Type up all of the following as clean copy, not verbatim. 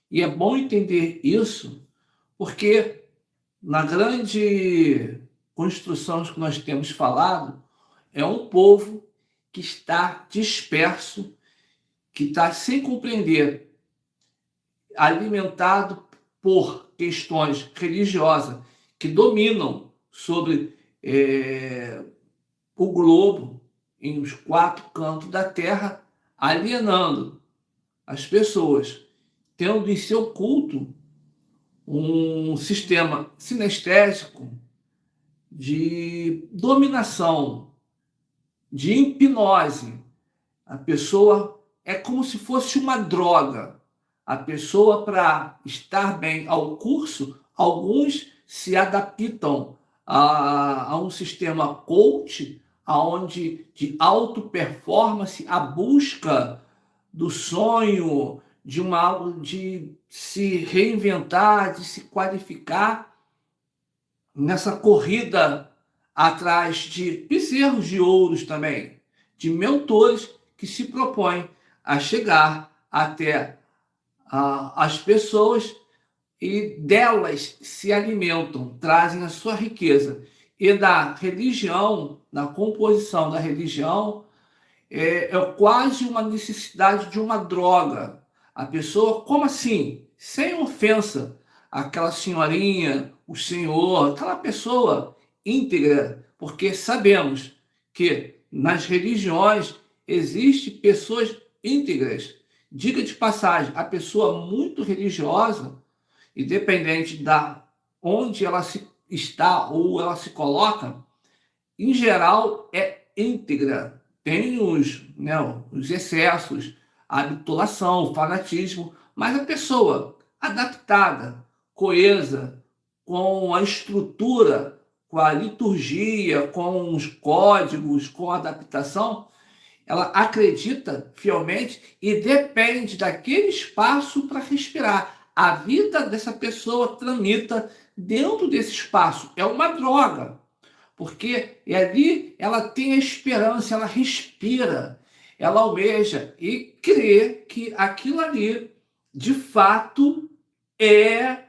E é bom entender isso, porque na grande construção que nós temos falado, é um povo que está disperso, que está sem compreender, alimentado por questões religiosas que dominam sobre o globo, em os quatro cantos da terra, alienando as pessoas, tendo em seu culto um sistema sinestésico de dominação, de hipnose. A pessoa é como se fosse uma droga. A pessoa, para estar bem ao curso, alguns se adaptam a um sistema coach, aonde de auto performance, a busca do sonho, de se reinventar, de se qualificar nessa corrida atrás de bezerros de ouros também, de mentores que se propõem a chegar até as pessoas e delas se alimentam, trazem a sua riqueza. E da religião, na composição da religião, é quase uma necessidade de uma droga. A pessoa, como assim? Sem ofensa, aquela senhorinha, o senhor, aquela pessoa íntegra, porque sabemos que nas religiões existem pessoas íntegras. Diga de passagem, a pessoa muito religiosa, independente da onde ela se está ou ela se coloca, em geral é íntegra. Tem os excessos, a habitulação, o fanatismo, mas a pessoa adaptada, coesa, com a estrutura, com a liturgia, com os códigos, com a adaptação, ela acredita fielmente e depende daquele espaço para respirar. A vida dessa pessoa tramita dentro desse espaço. É uma droga, porque ali ela tem a esperança, ela respira, ela almeja e crê que aquilo ali, de fato, é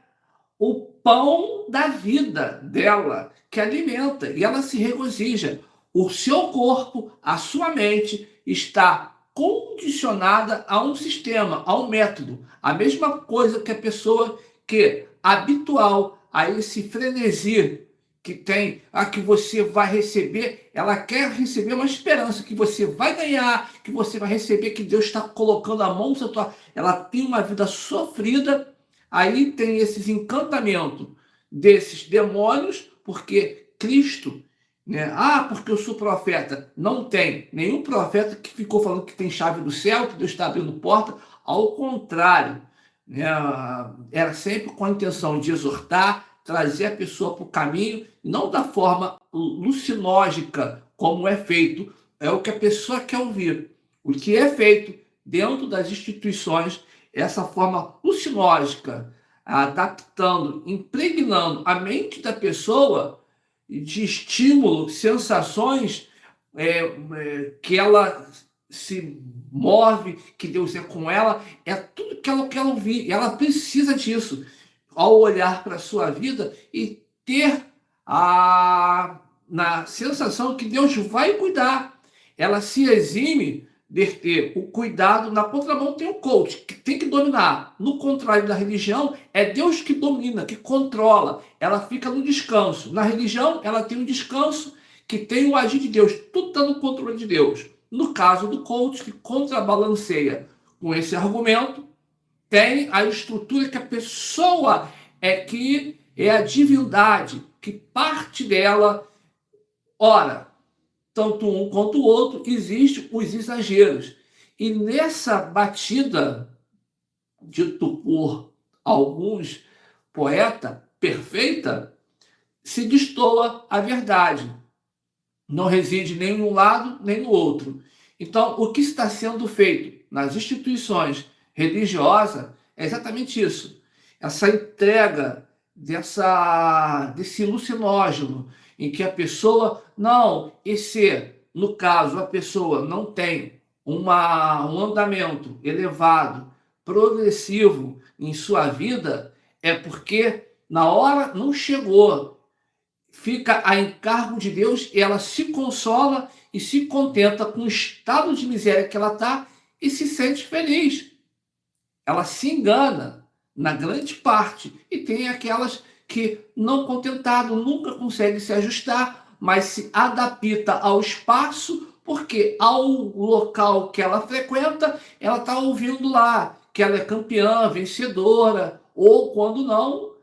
o pão da vida dela, que alimenta, e ela se regozija. O seu corpo, a sua mente, está condicionada a um sistema, a um método. A mesma coisa que a pessoa que habitual a esse frenesi que tem, a que você vai receber, ela quer receber uma esperança que você vai ganhar, que você vai receber, que Deus está colocando a mão sobre tua. Ela tem uma vida sofrida. Aí tem esses encantamentos desses demônios, porque Cristo, né? Ah, porque eu sou profeta. Não tem nenhum profeta que ficou falando que tem chave do céu, que Deus está abrindo porta. Ao contrário, né? Era sempre com a intenção de exortar, trazer a pessoa para o caminho, não da forma lucinógica como é feito, é o que a pessoa quer ouvir. O que é feito dentro das instituições, essa forma lucinógica, adaptando, impregnando a mente da pessoa de estímulo, sensações que ela se move, que Deus é com ela, é tudo que ela quer ouvir. Ela precisa disso ao olhar para a sua vida e ter na sensação que Deus vai cuidar. Ela se exime de ter o cuidado. Na contramão tem o coach, que tem que dominar. No contrário da religião, é Deus que domina, que controla. Ela fica no descanso. Na religião, ela tem um descanso que tem o agir de Deus. Tudo está no controle de Deus. No caso do coach, que contrabalanceia com esse argumento, tem a estrutura que a pessoa que é a divindade, que parte dela. Ora, tanto um quanto o outro, existem os exageros. E nessa batida, dito por alguns poeta, perfeita, se destoa a verdade. Não reside nem num lado, nem no outro. Então, o que está sendo feito nas instituições religiosas é exatamente isso. Essa entrega desse alucinógeno, em que a pessoa, não, e se, no caso, a pessoa não tem um andamento elevado, progressivo, em sua vida, é porque na hora não chegou. Fica a encargo de Deus e ela se consola e se contenta com o estado de miséria que ela está e se sente feliz. Ela se engana na grande parte. E tem aquelas que, não contentado, nunca consegue se ajustar, mas se adapta ao espaço, porque ao local que ela frequenta, ela está ouvindo lá que ela é campeã, vencedora, ou quando não,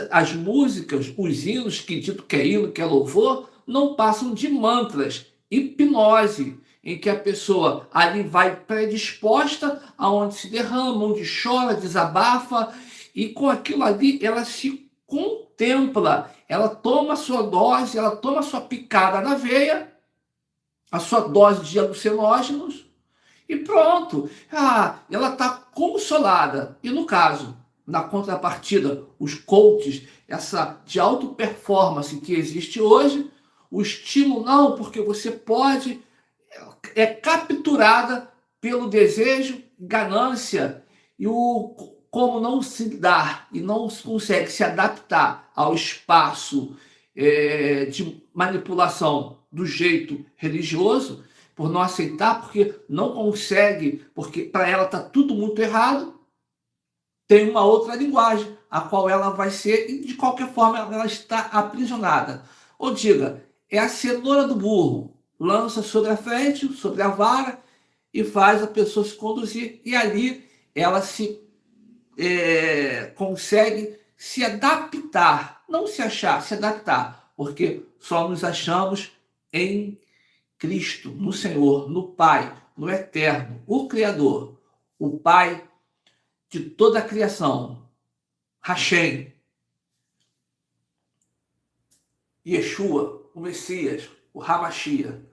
as músicas, os hinos que dito que é hino, que é louvor, não passam de mantras, hipnose, em que a pessoa ali vai predisposta, aonde se derrama, onde chora, desabafa, e com aquilo ali ela se contempla, ela toma a sua dose, ela toma a sua picada na veia, a sua dose de alucinógenos, e pronto. Ela está consolada. E no caso, na contrapartida, os coaches, essa de alta performance que existe hoje, o estímulo não, porque você pode, é capturada pelo desejo, ganância e o como não se dá e não consegue se adaptar ao espaço de manipulação do jeito religioso, por não aceitar, porque não consegue, porque para ela está tudo muito errado, tem uma outra linguagem, a qual ela vai ser, e de qualquer forma ela está aprisionada. Ou diga, é a cenoura do burro, lança sobre a frente, sobre a vara, e faz a pessoa se conduzir, e ali ela se consegue se adaptar, não se achar, se adaptar, porque só nos achamos em Cristo, no Senhor, no Pai, no Eterno, o Criador, o Pai de toda a criação, Hashem, Yeshua, o Messias, o Hamashia.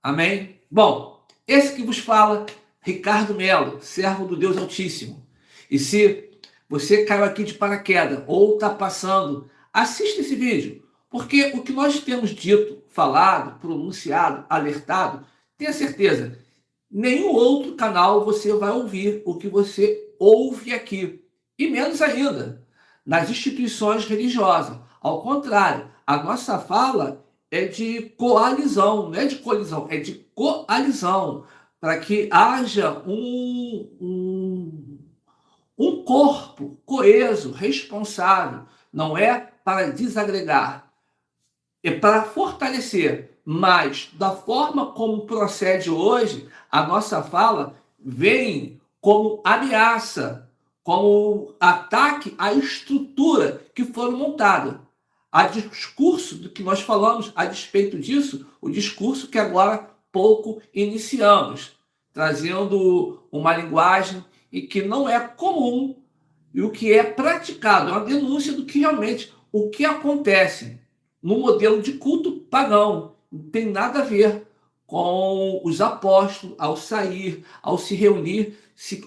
Amém? Bom, esse que vos fala, Ricardo Melo, servo do Deus Altíssimo. E se você caiu aqui de paraquedas ou está passando, assista esse vídeo, porque o que nós temos dito, falado, pronunciado, alertado, tenha certeza, nenhum outro canal você vai ouvir o que você ouve aqui. E menos ainda, nas instituições religiosas. Ao contrário, a nossa fala é de coalizão, não é de colisão, é de coalizão, para que haja um corpo coeso, responsável. Não é para desagregar, é para fortalecer. Mas, da forma como procede hoje, a nossa fala vem como ameaça, como ataque à estrutura que foram montada. A discurso do que nós falamos, a despeito disso, o discurso que agora pouco iniciamos, trazendo uma linguagem e que não é comum e o que é praticado, é uma denúncia do que realmente, o que acontece no modelo de culto pagão. Não tem nada a ver com os apóstolos ao sair, ao se reunir,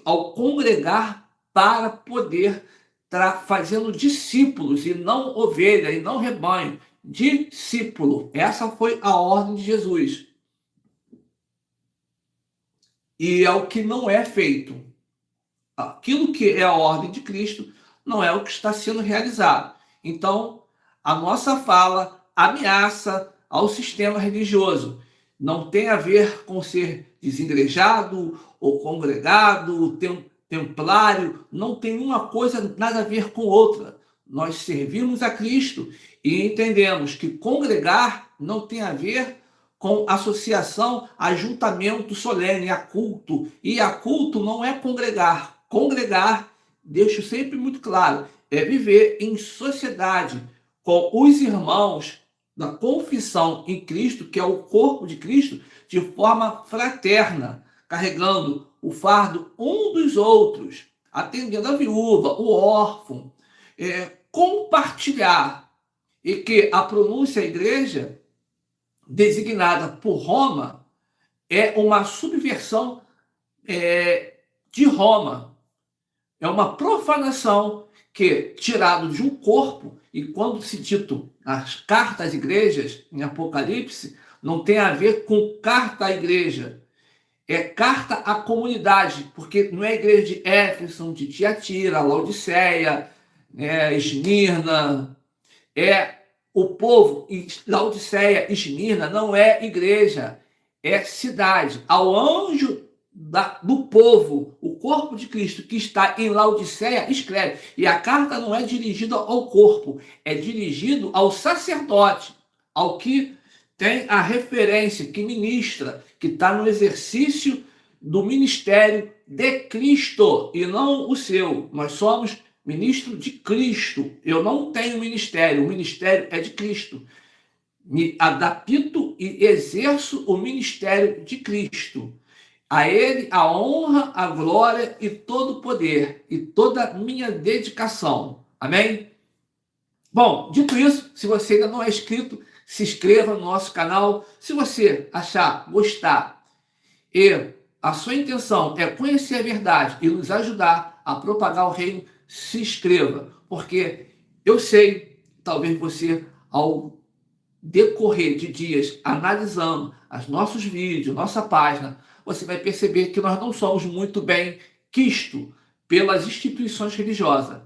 ao congregar para poder estar fazendo discípulos e não ovelha, e não rebanho. Discípulo. Essa foi a ordem de Jesus. E é o que não é feito. Aquilo que é a ordem de Cristo não é o que está sendo realizado. Então, a nossa fala ameaça ao sistema religioso. Não tem a ver com ser desengrejado ou congregado, templário, não tem uma coisa nada a ver com outra. Nós servimos a Cristo e entendemos que congregar não tem a ver com associação, ajuntamento solene, a culto. E a culto não é congregar. Congregar, deixo sempre muito claro, é viver em sociedade com os irmãos da confissão em Cristo, que é o corpo de Cristo, de forma fraterna, carregando o fardo um dos outros, atendendo a viúva, o órfão, compartilhar. E que a pronúncia igreja, designada por Roma, é uma subversão de Roma. É uma profanação que, tirado de um corpo, e quando se dito as cartas às igrejas, em Apocalipse, não tem a ver com carta à igreja. é carta à comunidade, porque não é a igreja de Éfeso, de Tiatira, Laodiceia, Esmirna, é o povo. Laodiceia e Esmirna não é igreja, é cidade. Ao anjo do povo, o corpo de Cristo que está em Laodiceia, escreve. E a carta não é dirigida ao corpo, é dirigido ao sacerdote, ao que tem a referência, que ministra, que está no exercício do ministério de Cristo e não o seu. Nós somos ministro de Cristo. Eu não tenho ministério, o ministério é de Cristo. Me adapto e exerço o ministério de Cristo. A Ele a honra, a glória e todo o poder e toda a minha dedicação. Amém? Bom, dito isso, se você ainda não é inscrito, se inscreva no nosso canal. Se você achar, gostar e a sua intenção é conhecer a verdade e nos ajudar a propagar o reino, se inscreva. Porque eu sei, talvez você, ao decorrer de dias analisando os nossos vídeos, nossa página, você vai perceber que nós não somos muito bem quistos pelas instituições religiosas,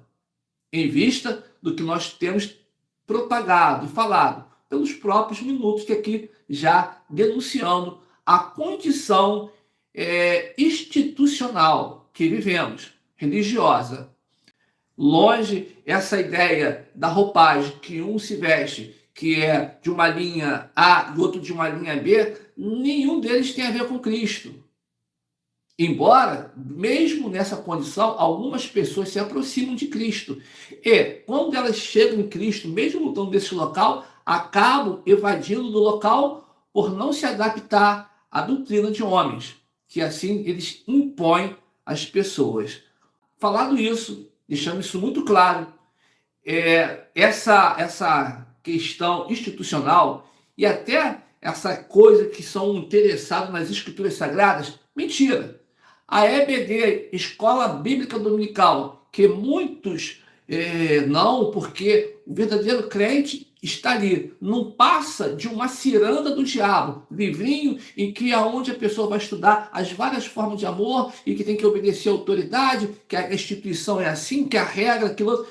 em vista do que nós temos propagado e falado pelos próprios minutos que aqui já denunciando a condição institucional que vivemos, religiosa. Longe essa ideia da roupagem que um se veste, que é de uma linha A e outro de uma linha B, nenhum deles tem a ver com Cristo. Embora, mesmo nessa condição, algumas pessoas se aproximam de Cristo. E, quando elas chegam em Cristo, mesmo estando nesse local, acabam evadindo do local por não se adaptar à doutrina de homens, que assim eles impõem às pessoas. Falando isso, deixando isso muito claro, essa questão institucional e até essa coisa que são interessados nas escrituras sagradas, mentira. A EBD, Escola Bíblica Dominical, que muitos não, porque o verdadeiro crente está ali, não passa de uma ciranda do diabo, livrinho em que aonde a pessoa vai estudar as várias formas de amor e que tem que obedecer à autoridade, que a instituição é assim, que a regra, aquilo.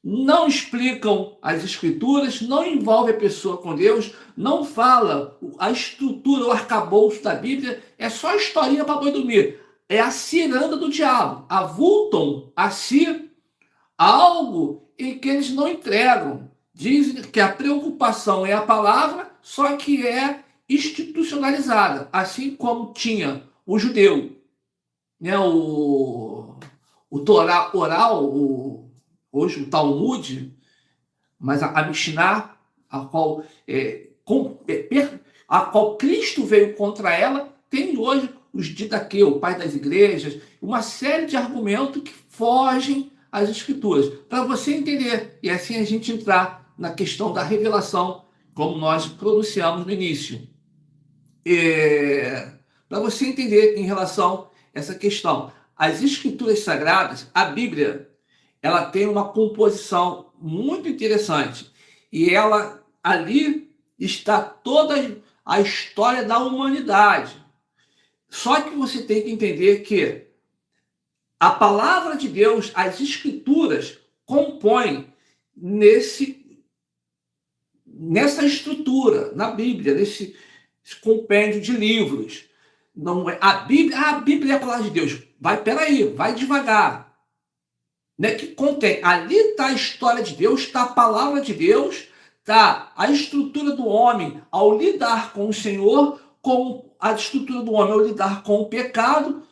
Não explicam as escrituras, não envolve a pessoa com Deus, não fala a estrutura, o arcabouço da Bíblia, é só historinha para boi dormir. É a ciranda do diabo. Avultam a si algo em que eles não entregam. Dizem que a preocupação é a palavra, só que é institucionalizada, assim como tinha o judeu, né, o Torá oral, hoje o Talmud, mas a Mishnah, a qual Cristo veio contra ela, tem hoje os Didaquê, o pai das igrejas, uma série de argumentos que fogem às escrituras, para você entender, e assim a gente entrar na questão da revelação, como nós pronunciamos no início. Para você entender em relação a essa questão, as escrituras sagradas, a Bíblia, ela tem uma composição muito interessante. E ela, ali está toda a história da humanidade. Só que você tem que entender que a palavra de Deus, as escrituras, compõem nessa estrutura, na Bíblia, nesse compêndio de livros. Não é, a Bíblia é a palavra de Deus. Peraí, vai devagar. Né, que contém, ali está a história de Deus, está a palavra de Deus, está a estrutura do homem ao lidar com o Senhor, com a estrutura do homem ao lidar com o pecado,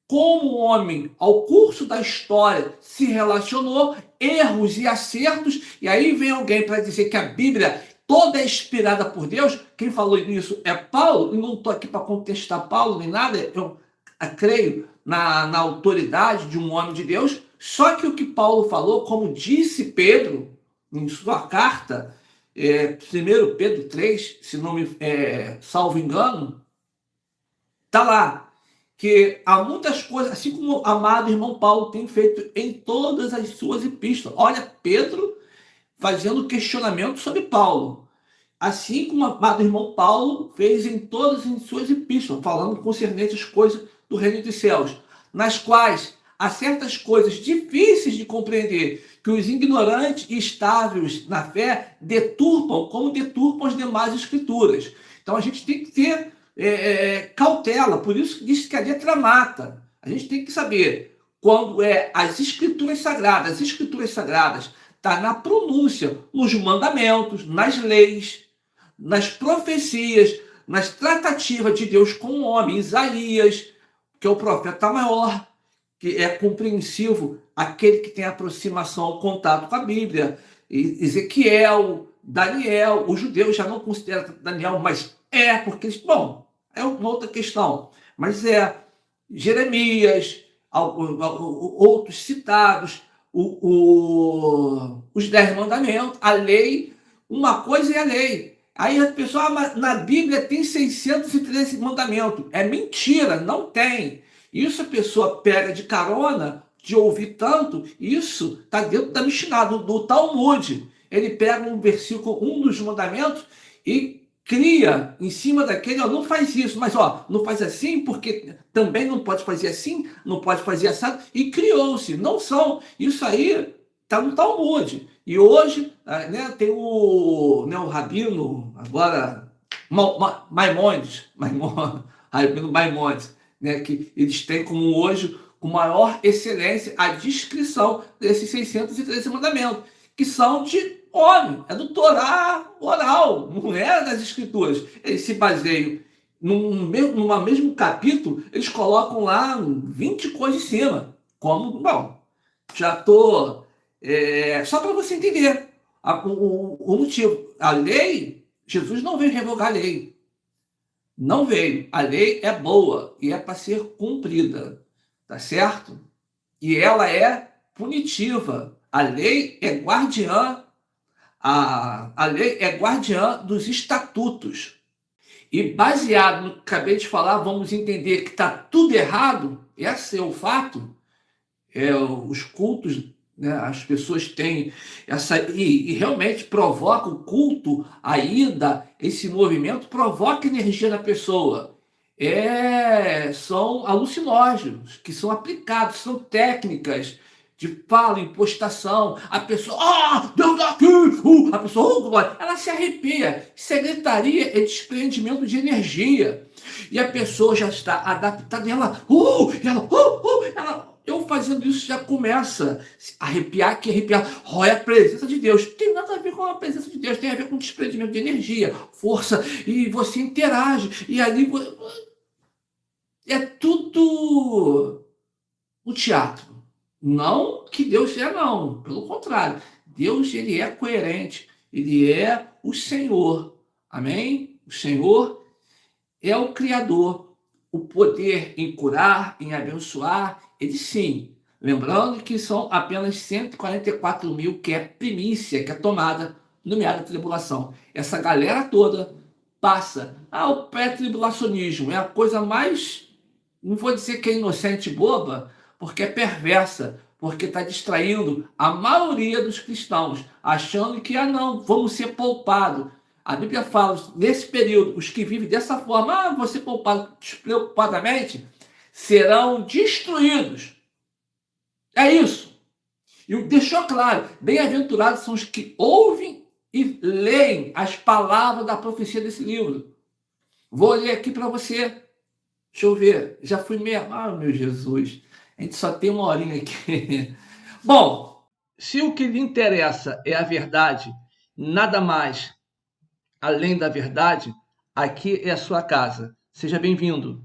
como o homem, ao curso da história, se relacionou, erros e acertos, e aí vem alguém para dizer que a Bíblia toda é inspirada por Deus. Quem falou isso é Paulo, e não estou aqui para contestar Paulo nem nada, eu creio na autoridade de um homem de Deus. Só que o que Paulo falou, como disse Pedro em sua carta, 1 Pedro 3, se não me salvo engano, está lá, que há muitas coisas, assim como o amado irmão Paulo tem feito em todas as suas epístolas. Olha, Pedro fazendo questionamento sobre Paulo. assim como o amado irmão Paulo fez em todas as suas epístolas, falando concernente às coisas do reino dos céus, nas quais há certas coisas difíceis de compreender, que os ignorantes e estáveis na fé deturpam, como deturpam as demais escrituras. Então a gente tem que ter cautela, por isso que diz que a letra mata. A gente tem que saber quando as escrituras sagradas está na pronúncia, nos mandamentos, nas leis, nas profecias, nas tratativas de Deus com o homem. Isaías, que é o profeta maior, que é compreensivo, aquele que tem aproximação ao contato com a Bíblia. Ezequiel, Daniel, os judeus já não consideram Daniel, mas porque eles, bom, é uma outra questão, mas Jeremias, outros citados, os 10 mandamentos, a lei, uma coisa é a lei. Aí a pessoa, na Bíblia tem 613 mandamentos. É mentira, não tem. Isso a pessoa pega de carona, de ouvir tanto, isso está dentro da Mishnah, do Talmud. Ele pega um versículo, um dos mandamentos, e cria em cima daquele, não faz isso, mas não faz assim, porque também não pode fazer assim, não pode fazer assim, e criou-se. Não são. Isso aí está no Talmud. E hoje, tem o rabino, agora, Maimonides, rabino Maimonides, que eles têm como hoje, com maior excelência, a descrição desses 613 mandamentos, que são de homem, é do Torá oral, não é das escrituras. Eles se baseiam num mesmo capítulo, eles colocam lá 20 coisas em cima. Como, bom, já estou... só para você entender o motivo. A lei, Jesus não veio revogar a lei. Não veio. A lei é boa e é para ser cumprida. Tá certo? E ela é punitiva. A lei é guardiã. A lei é guardiã dos estatutos. E baseado no que acabei de falar, vamos entender que está tudo errado. Esse é o fato. Os cultos, as pessoas têm essa... E realmente provoca o culto, a ida, esse movimento provoca energia na pessoa. São alucinógenos que são aplicados, são técnicas de fala, impostação. A pessoa, Deus daqui! A pessoa, ela se arrepia. Secretaria é desprendimento de energia. E a pessoa já está adaptada, eu fazendo isso já começa a arrepiar, é a presença de Deus. Não tem nada a ver com a presença de Deus, tem a ver com desprendimento de energia, força, e você interage, e ali é tudo um teatro. Não que Deus não, pelo contrário. Deus, ele é coerente, ele é o Senhor, amém? O Senhor é o Criador, o poder em curar, em abençoar, ele sim. Lembrando que são apenas 144 mil, que é primícia, que é tomada no meio da tribulação. Essa galera toda passa. O pré-tribulacionismo é a coisa mais, não vou dizer que é inocente e boba, porque é perversa, porque está distraindo a maioria dos cristãos, achando que, vamos ser poupados. A Bíblia fala, nesse período, os que vivem dessa forma, vão ser poupados despreocupadamente, serão destruídos. É isso. E deixou claro, bem-aventurados são os que ouvem e leem as palavras da profecia desse livro. Vou ler aqui para você. Deixa eu ver. Já fui mesmo. Meu Jesus. A gente só tem uma horinha aqui. Bom, se o que lhe interessa é a verdade, nada mais além da verdade, aqui é a sua casa. Seja bem-vindo.